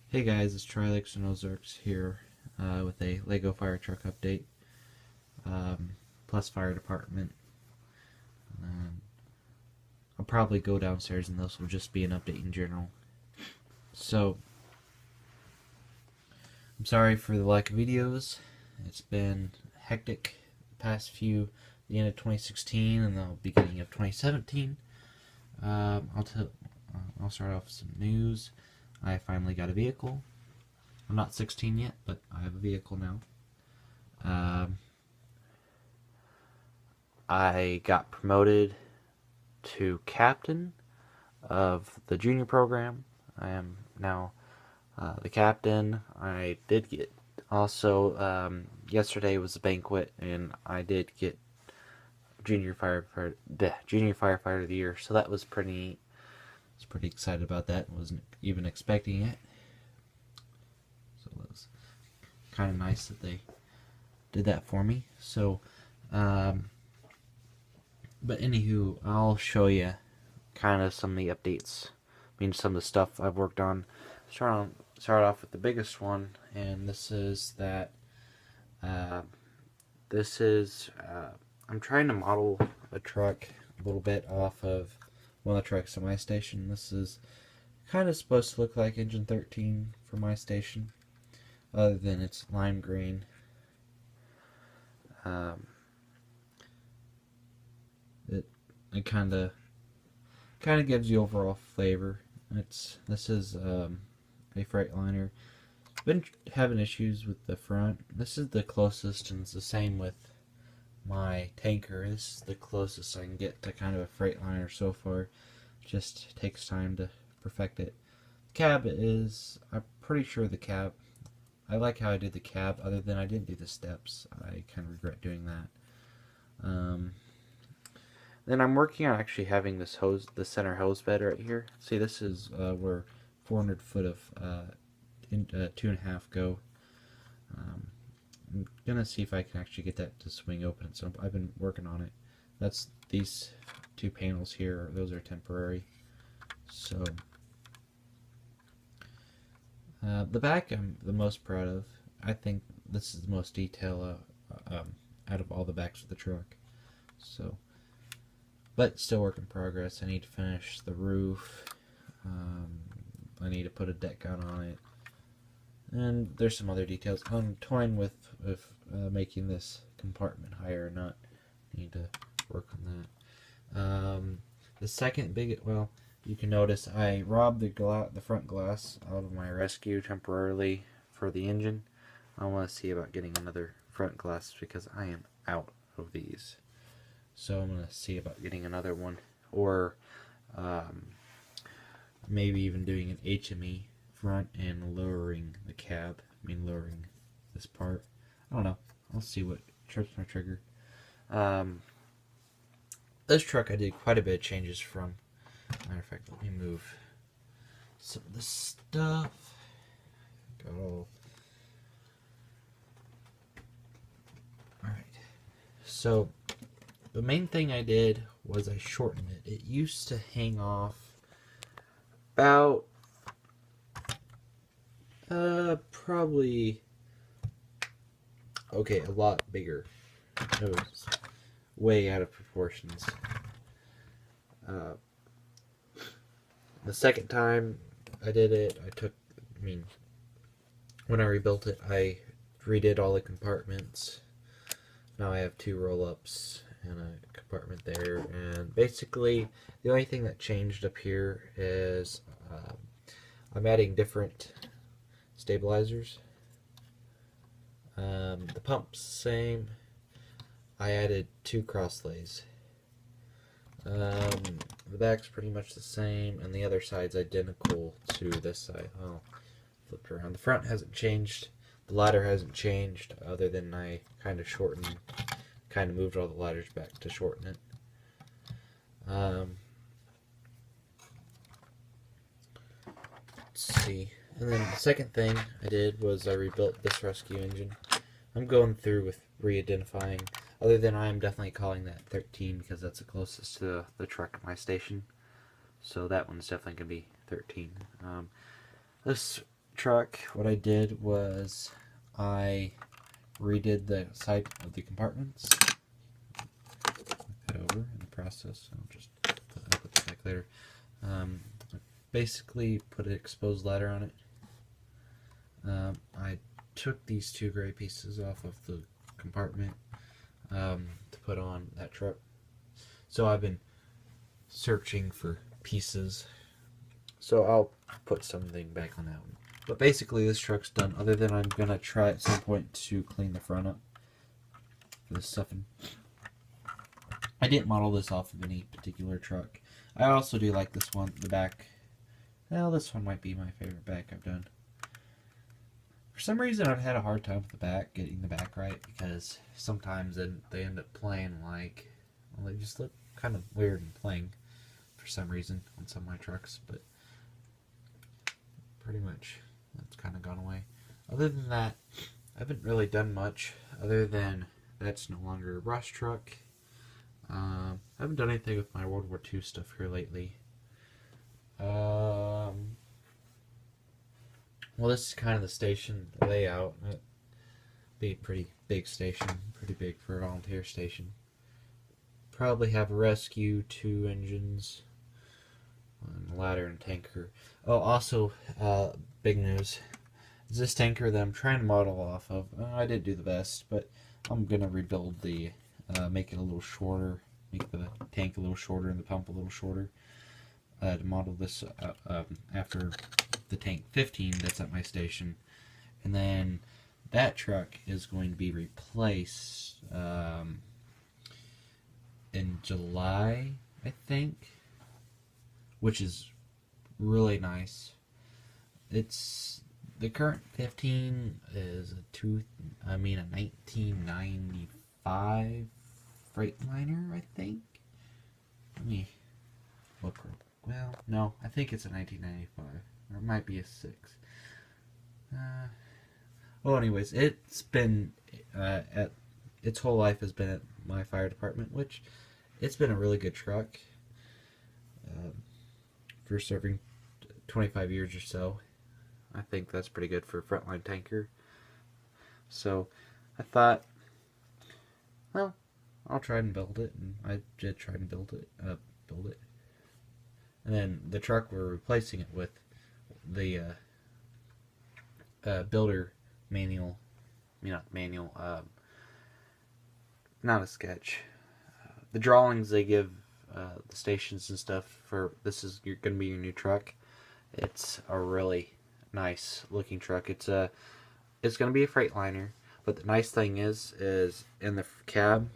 Hey guys, it's Trilix and Ozarks here with a LEGO fire truck update, plus fire department. Um, I'll probably go downstairs and this will just be an update in general. So, I'm sorry for the lack of videos. It's been hectic the end of 2016 and the beginning of 2017. I'll start off with some news. I finally got a vehicle. I'm not 16 yet, but I have a vehicle now. I got promoted to captain of the junior program. I am now the captain. I did get also yesterday was a banquet, and I did get junior firefighter of the year. So that was pretty neat. I was pretty excited about that. Wasn't even expecting it. So it was kind of nice that they did that for me. So, but anywho, I'll show you kind of some of the updates. I mean, some of the stuff I've worked on. Start off with the biggest one, and this is that. I'm trying to model a truck a little bit off of one of the trucks at my station. This is kind of supposed to look like Engine 13 for my station, other than it's lime green. It kind of gives the overall flavor. This is a Freightliner. Been having issues with the front. This is the closest, and it's the same with my tanker. This is the closest I can get to kind of a Freightliner so far. Just takes time to perfect it. Cab is, I'm pretty sure the cab, I like how I did the cab, other than I didn't do the steps. I kind of regret doing that. Then I'm working on actually having this the center hose bed right here. See, this is where 400 foot of 2.5 go. I'm gonna see if I can actually get that to swing open. So I've been working on it. That's these two panels here. Those are temporary. So the back I'm the most proud of. I think this is the most detail out of all the backs of the truck. So, but still work in progress. I need to finish the roof. I need to put a deck out on it. And there's some other details. I'm toying with making this compartment higher or not. Need to work on that. The second big, well, you can notice I robbed the front glass out of my rescue temporarily for the engine. I want to see about getting another front glass because I am out of these. So I'm going to see about getting another one, or maybe even doing an HME front and lowering the cab. I mean, lowering this part. I don't know. I'll see what trips my trigger. This truck I did quite a bit of changes from. Matter of fact, let me move some of this stuff. Got all. Alright. So, the main thing I did was I shortened it. It used to hang off about probably a lot bigger. It was way out of proportions. The second time I did it, when I rebuilt it, I redid all the compartments. Now I have 2 roll-ups and a compartment there, and basically the only thing that changed up here is I'm adding different stabilizers. The pump's the same. I added 2 crosslays. The back's pretty much the same, and the other side's identical to this side. Oh, flipped around. The front hasn't changed. The ladder hasn't changed, other than I kind of moved all the ladders back to shorten it. Let's see. And then the second thing I did was I rebuilt this rescue engine. I'm going through with re-identifying. Other than I am definitely calling that 13 because that's the closest to the truck at my station. So that one's definitely going to be 13. This truck, what I did was I redid the side of the compartments. That over in the process. I'll put that back later. Basically, put an exposed ladder on it. I took these two gray pieces off of the compartment to put on that truck. So I've been searching for pieces. So I'll put something back on that one. But basically, this truck's done. Other than I'm gonna try at some point to clean the front up for this stuff. I didn't model this off of any particular truck. I also do like this one, the back. Well, this one might be my favorite back I've done. For some reason, I've had a hard time with the back, getting the back right, because sometimes they end up playing like, well, they just look kind of weird and playing for some reason on some of my trucks, but pretty much that's kind of gone away. Other than that, I haven't really done much, other than that's no longer a brush truck. I haven't done anything with my World War II stuff here lately. Well, this is kind of the station layout. It'd be a pretty big station, pretty big for a volunteer station. Probably have a rescue, 2 engines, and a ladder and tanker. Oh, also, big news. Is this tanker that I'm trying to model off of. I didn't do the best, but I'm gonna rebuild the, make it a little shorter, make the tank a little shorter and the pump a little shorter. To model this after the tank 15 that's at my station, and then that truck is going to be replaced in July, I think, which is really nice. It's the current 15 is a 1995 Freightliner, I think. Let me look real. Well, no, I think it's a 1995, or it might be a 6. Well, anyways, it's been at its whole life has been at my fire department, which it's been a really good truck for serving 25 years or so. I think that's pretty good for a frontline tanker. So I thought, well, I'll try and build it, and I did try and build it. And then the truck we're replacing it with, the builder manual, not a sketch. The drawings they give the stations and stuff for this is going to be your new truck. It's a really nice looking truck. It's going to be a Freightliner, but the nice thing is in the cab.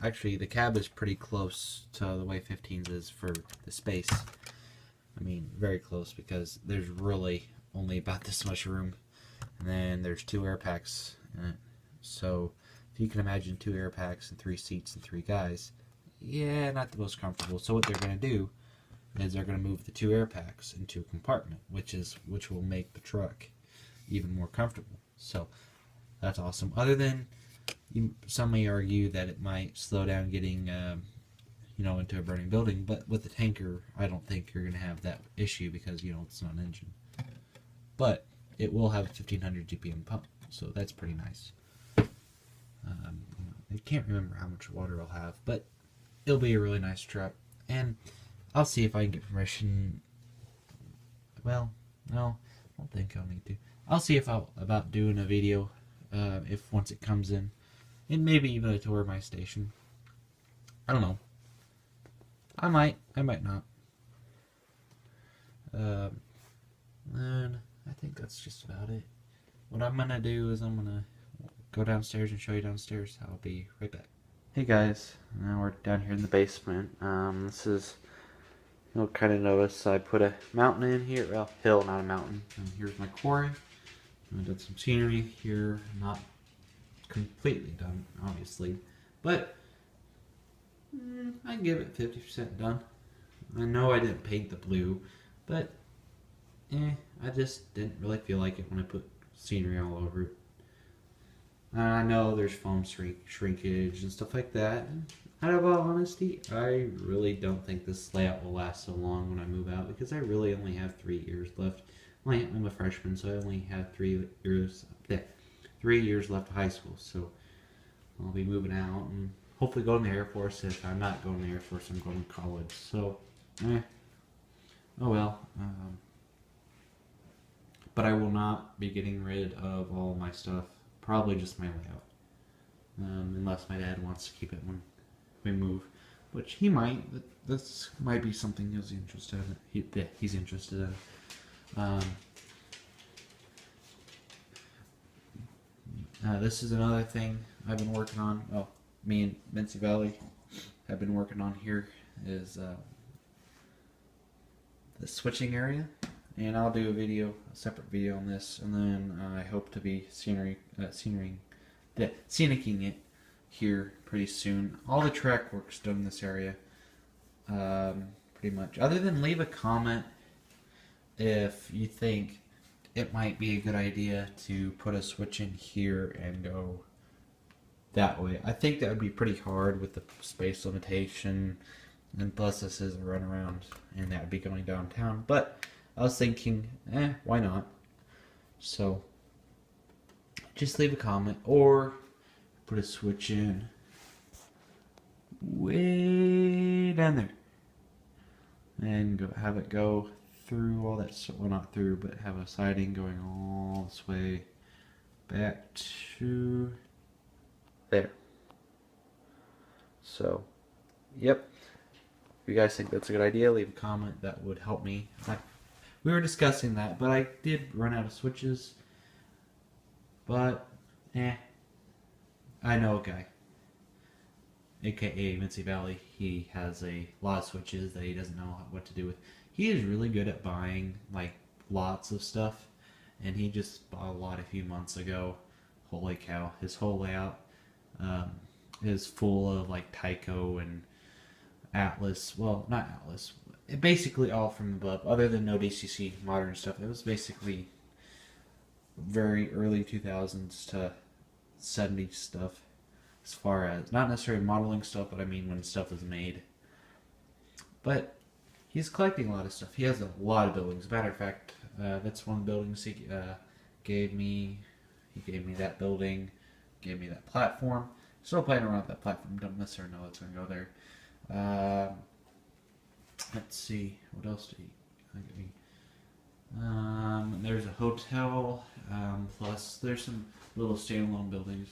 Actually, the cab is pretty close to the way 15's is for the space. I mean, very close, because there's really only about this much room, and then there's 2 air packs in it. So if you can imagine 2 air packs and 3 seats and 3 guys, yeah, not the most comfortable. So what they're going to do is they're going to move the 2 air packs into a compartment, which will make the truck even more comfortable. So that's awesome. Other than some may argue that it might slow down getting into a burning building, but with the tanker, I don't think you're going to have that issue, because it's not an engine. But it will have a 1500 GPM pump, so that's pretty nice. I can't remember how much water I'll have, but it'll be a really nice truck, and I'll see if I can get permission. Well, no, I don't think I'll need to. I'll see if about doing a video if once it comes in, and maybe even a tour of my station. I don't know. I might not. And I think that's just about it. What I'm gonna do is I'm gonna go downstairs and show you downstairs. I'll be right back. Hey guys, now we're down here in the basement. This is, you'll kind of notice I put a mountain in here. Well, hill, not a mountain. And here's my quarry. I did some scenery here, not completely done, obviously, but I can give it 50% done. I know I didn't paint the blue, but I just didn't really feel like it when I put scenery all over it. I know there's foam shrinkage and stuff like that. Out of all honesty, I really don't think this layout will last so long when I move out, because I really only have 3 years left I'm a freshman, so I only have 3 years left of high school. So I'll be moving out and hopefully going to the Air Force. If I'm not going to the Air Force, I'm going to college. So, oh well. But I will not be getting rid of all my stuff. Probably just my layout. Unless my dad wants to keep it when we move. Which he might. This might be something he's interested in. He's interested in. This is another thing I've been working on. Oh, me and Mincy Valley have been working on here is the switching area, and I'll do a separate video on this, and then I hope to be scenicking it here pretty soon. All the track work's done in this area, pretty much. Other than leave a comment if you think it might be a good idea to put a switch in here and go that way. I think that would be pretty hard with the space limitation, and plus this is a runaround, and that would be going downtown. But I was thinking, why not? So just leave a comment or put a switch in way down there and have it go through all that, well, not through, but have a siding going all this way back to there. So, yep. If you guys think that's a good idea, leave a comment. That would help me. We were discussing that, but I did run out of switches. But, I know a guy, aka Mincy Valley. He has a lot of switches that he doesn't know what to do with. He is really good at buying like lots of stuff, and he just bought a lot a few months ago. Holy cow! His whole layout is full of like Tyco and Atlas. Well, not Atlas. Basically all from above, other than no DCC modern stuff. It was basically very early 2000s to 70s stuff, as far as not necessarily modeling stuff, but I mean when stuff was made. But he's collecting a lot of stuff. He has a lot of buildings. As a matter of fact, that's one of the buildings he gave me. He gave me that building, gave me that platform. Still playing around with that platform. Don't necessarily know what's going to go there. Let's see. What else did he give me? There's a hotel. Plus, there's some little standalone buildings.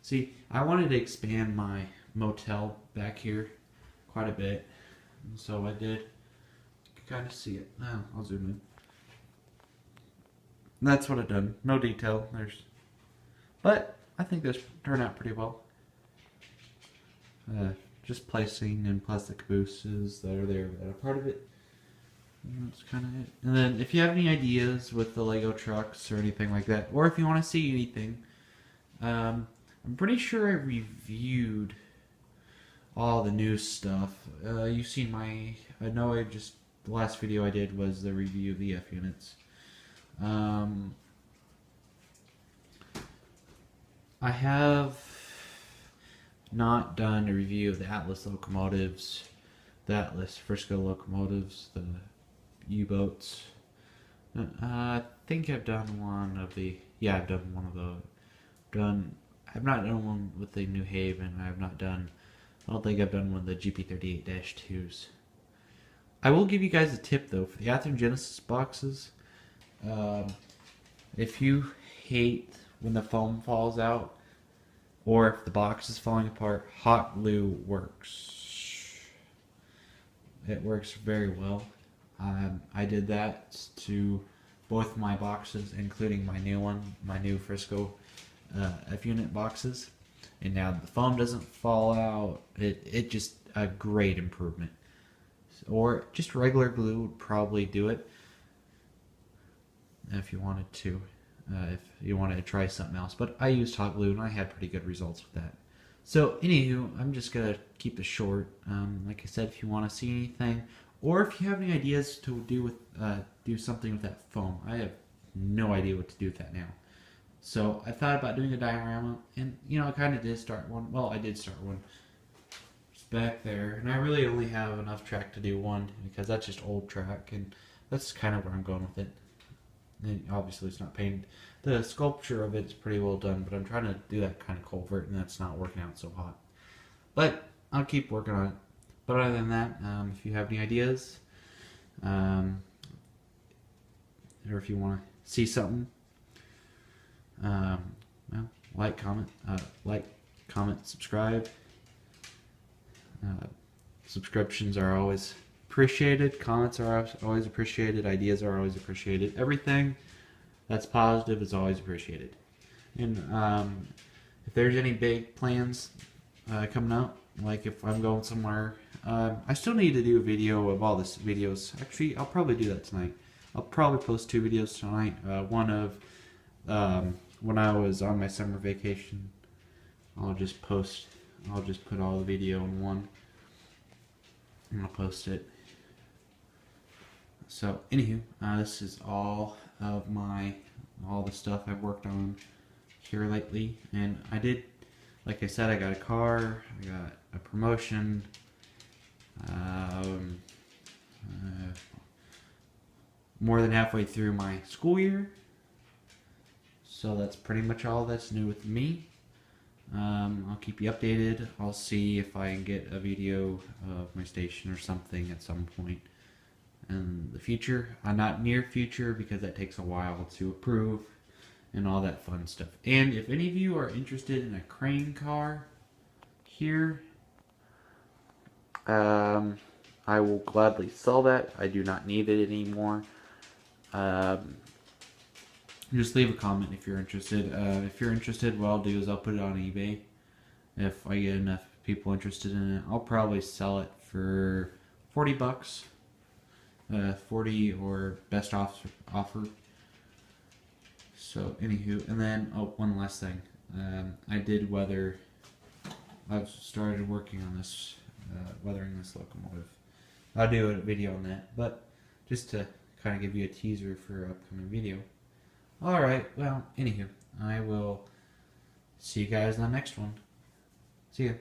See, I wanted to expand my motel back here quite a bit. And so I did. You can kind of see it. I'll zoom in. And that's what I've done. No detail. But I think this turned out pretty well. Just placing and plastic cabooses that are there that are part of it. And that's kind of it. And then if you have any ideas with the Lego trucks or anything like that, or if you want to see anything, I'm pretty sure I reviewed all the new stuff. You've seen the last video I did was the review of the F units. I have not done a review of the Atlas locomotives, the Atlas Frisco locomotives, the U-boats. I think I've done one of the, I've done one of those. I've not done one with the New Haven. I don't think I've done one of the GP38-2s. I will give you guys a tip though, for the Athearn Genesis boxes, if you hate when the foam falls out, or if the box is falling apart, hot glue works. It works very well. I did that to both my boxes, including my new one, my new Frisco F-unit boxes. And now the foam doesn't fall out. It just a great improvement. Or just regular glue would probably do it if you wanted to. If you wanted to try something else. But I used hot glue and I had pretty good results with that. So anywho, I'm just going to keep this short. Like I said, if you want to see anything, or if you have any ideas to do something with that foam, I have no idea what to do with that now. So I thought about doing a diorama, and I kind of did start one. Well, I did start one. It's back there, and I really only have enough track to do one because that's just old track, and that's kind of where I'm going with it. And obviously, it's not painted. The sculpture of it's pretty well done, but I'm trying to do that kind of culvert, and that's not working out so hot. But I'll keep working on it. But other than that, if you have any ideas, or if you want to see something, well, like, comment, subscribe. Subscriptions are always appreciated. Comments are always appreciated. Ideas are always appreciated. Everything that's positive is always appreciated. And if there's any big plans coming up, like if I'm going somewhere, I still need to do a video of all this videos. Actually, I'll probably do that tonight. I'll probably post 2 videos tonight. One of when I was on my summer vacation. I'll just put all the video in one, and I'll post it. So, anywho, this is all the stuff I've worked on here lately, and I did, like I said, I got a car, I got a promotion, more than halfway through my school year, so that's pretty much all that's new with me. I'll keep you updated. I'll see if I can get a video of my station or something at some point in the future. Not near future, because that takes a while to approve and all that fun stuff. And if any of you are interested in a crane car here, I will gladly sell that. I do not need it anymore. Just leave a comment if you're interested. If you're interested, what I'll do is I'll put it on eBay. If I get enough people interested in it, I'll probably sell it for $40. 40 or best offer. So, anywho, and then one last thing. I've started working on this, weathering this locomotive. I'll do a video on that, but just to kind of give you a teaser for an upcoming video. Alright, well, anywho, I will see you guys in the next one. See ya.